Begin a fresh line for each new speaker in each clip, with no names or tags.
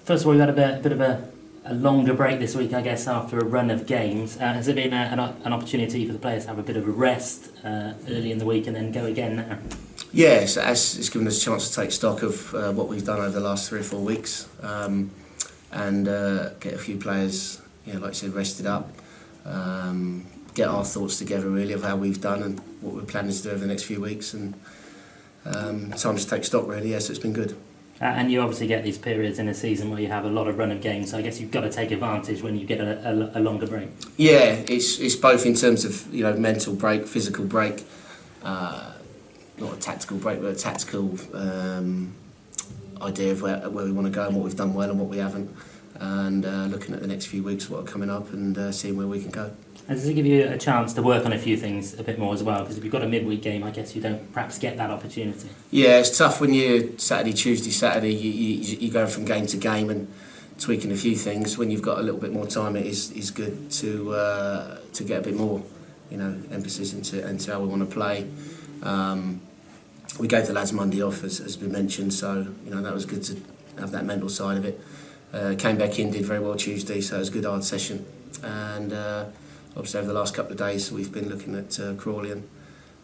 First of all, we had a bit of a longer break this week, I guess, after a run of games. Has it been an opportunity for the players to have a bit of a rest early in the week and then go again now?
Yes, it's given us a chance to take stock of what we've done over the last 3 or 4 weeks and get a few players, like I said, rested up, get our thoughts together really of how we've done and what we're planning to do over the next few weeks, and time to take stock really. Yes, it's been good.
And you obviously get these periods in a season where you have a lot of run of games, so I guess you've got to take advantage when you get a longer break.
Yeah, it's both in terms of mental break, physical break, not a tactical break, but a tactical idea of where we want to go and what we've done well and what we haven't, and looking at the next few weeks, what are coming up, and seeing where we can go.
And does it give you a chance to work on a few things a bit more as well? Because if you've got a midweek game, I guess you don't perhaps get that opportunity.
Yeah, it's tough when you're Saturday, Tuesday, Saturday. You go from game to game and tweaking a few things. When you've got a little bit more time, it is good to get a bit more, emphasis into how we want to play. We gave the lads Monday off, as been mentioned, so that was good to have that mental side of it. Came back in, did very well Tuesday, so it was a good hard session. And obviously over the last couple of days we've been looking at Crawley and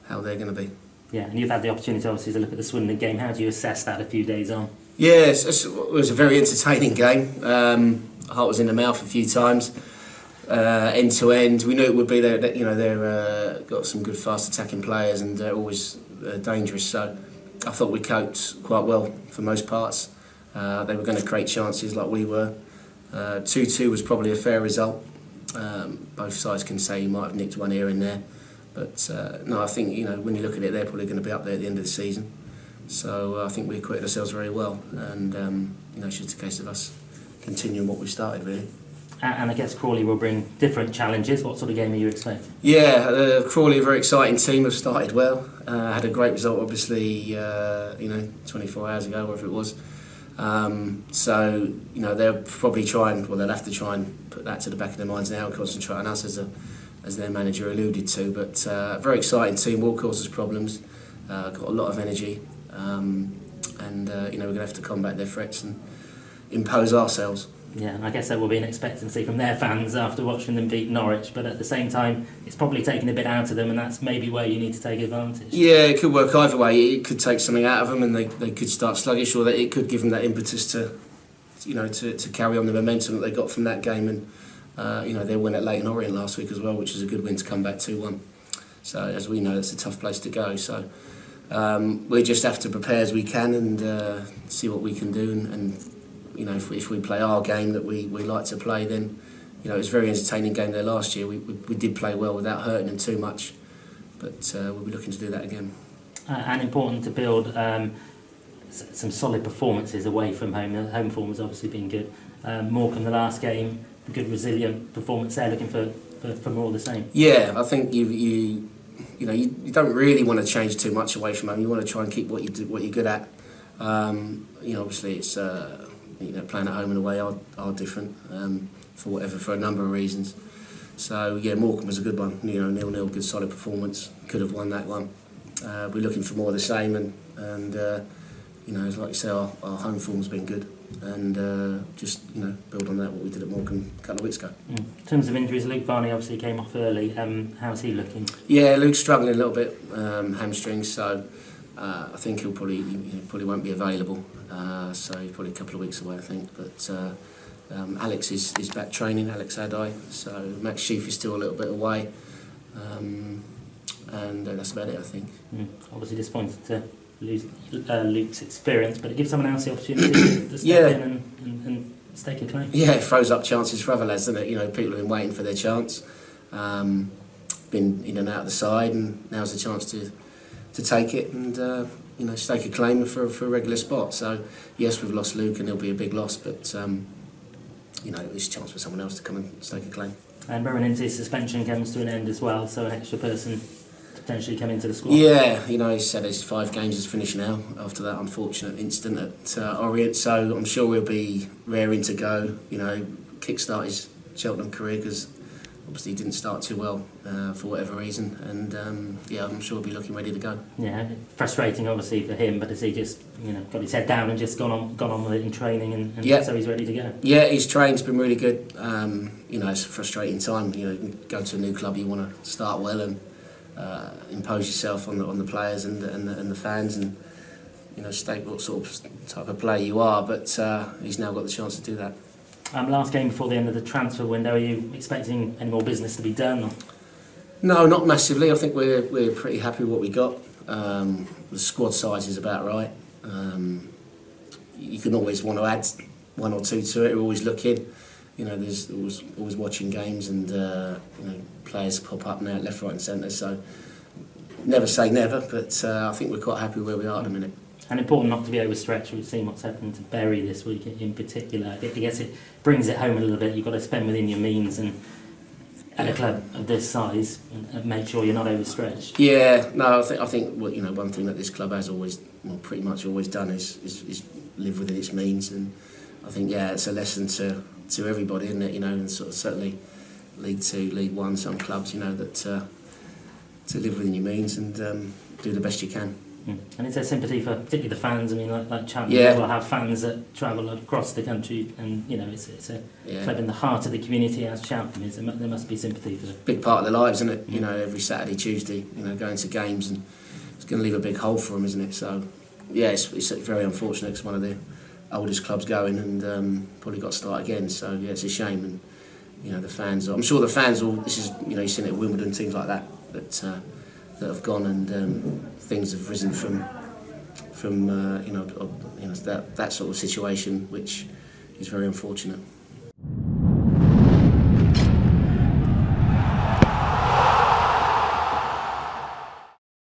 how they're going to be.
Yeah, and you've had the opportunity obviously to look at the Swindon game. How do you assess that a few days on?
Yeah, it was a very entertaining game. Heart was in the mouth a few times, end to end. We knew it would be. They're got some good fast attacking players and they're always dangerous. So I thought we coped quite well for most parts. They were going to create chances like we were. 2-2 was probably a fair result. Both sides can say you might have nicked one here and there, but no, I think when you look at it, they're probably going to be up there at the end of the season. So I think we acquitted ourselves very well, and it's just a case of us continuing what we started really.
And I guess Crawley will bring different challenges. What sort of game are you expecting?
Yeah, Crawley, a very exciting team, have started well. Had a great result, obviously, 24 hours ago, whatever it was. So they'll probably they'll have to try and put that to the back of their minds now and concentrate on us as their manager alluded to. But very exciting team, will cause us problems, got a lot of energy, and we're going to have to combat their threats and impose ourselves.
Yeah, and I guess there will be an expectancy from their fans after watching them beat Norwich, but at the same time it's probably taking a bit out of them, and that's maybe where you need to take advantage. Yeah,
it could work either way. It could take something out of them and they could start sluggish, or that it could give them that impetus to carry on the momentum that they got from that game. And they won at Leighton Orient last week as well, which is a good win to come back 2-1. So as we know, it's a tough place to go. So we just have to prepare as we can and see what we can do, and if we play our game that we like to play, then it was a very entertaining game there last year. We did play well without hurting them too much, but we'll be looking to do that again.
And important to build some solid performances away from home. The home form has obviously been good. Morecambe the last game, good resilient performance there. Looking for more of the same.
Yeah, I think you don't really want to change too much away from home. You want to try and keep what you're good at. Obviously it's. Playing at home and away are different for a number of reasons. So yeah, Morecambe was a good one. 0-0, good solid performance. Could have won that one. We're looking for more of the same, and like you say, our home form's been good, and just build on that what we did at Morecambe a couple of weeks ago.
In terms of injuries, Luke Varney obviously came off early. How's he looking?
Yeah, Luke's struggling a little bit, hamstrings. So I think he probably won't be available. So he's probably a couple of weeks away, I think. But Alex is back training, Alex Adai. So Max Sheaf is still a little bit away. And that's about it, I think.
Obviously disappointed to lose Luke's experience, but it gives someone else the opportunity to step in and stake a claim. Yeah, it
throws up chances for other lads, doesn't it? People have been waiting for their chance, been in and out of the side, and now's the chance to take it and stake a claim for a regular spot. So yes, we've lost Luke and it'll be a big loss, but it's a chance for someone else to come and stake a claim.
And Rowan Ince's suspension comes to an end as well, so an extra person to potentially come into the squad.
Yeah, he said his 5 games is finished now after that unfortunate incident at Orient, so I'm sure we'll be raring to go, kickstart his Cheltenham career, because obviously didn't start too well for whatever reason, and yeah, I'm sure he'll be looking ready to go.
Yeah, frustrating obviously for him, but has he just got his head down and just gone on with it in training, and
yeah.
So he's ready to go?
Yeah, his training's been really good. It's a frustrating time. You go to a new club, you want to start well and impose yourself on the players and the fans, and state what sort of type of player you are. But he's now got the chance to do that.
Last game before the end of the transfer window, are you expecting any more business to be done? Or?
No, not massively. I think we're pretty happy with what we got. The squad size is about right. You can always want to add one or two to it. We're always looking. There's always watching games, and players pop up now left, right, and centre. So never say never, but I think we're quite happy where we are at the minute.
And important not to be overstretched. We've seen what's happened to Bury this week in particular. I guess it brings it home a little bit. You've got to spend within your means, and at a club of this size, and make sure you're not overstretched.
Yeah, no, I think one thing that this club has always, pretty much always done is live within its means, and I think it's a lesson to everybody, isn't it? And sort of certainly League 2, League 1, some clubs, that to live within your means and do the best you can.
And is there sympathy for particularly the fans? I mean, like Cheltenham will have fans that travel across the country, and it's a club in the heart of the community as Cheltenham is. There must be sympathy for them.
Big part of their lives, isn't it? Every Saturday, Tuesday, going to games, and it's going to leave a big hole for them, isn't it? So yeah, it's very unfortunate. It's one of the oldest clubs going, and probably got to start again. So yeah, it's a shame, and the fans. I'm sure the fans will. This is you've seen it at Wimbledon, things like that that have gone, and things have risen from that sort of situation, which is very unfortunate.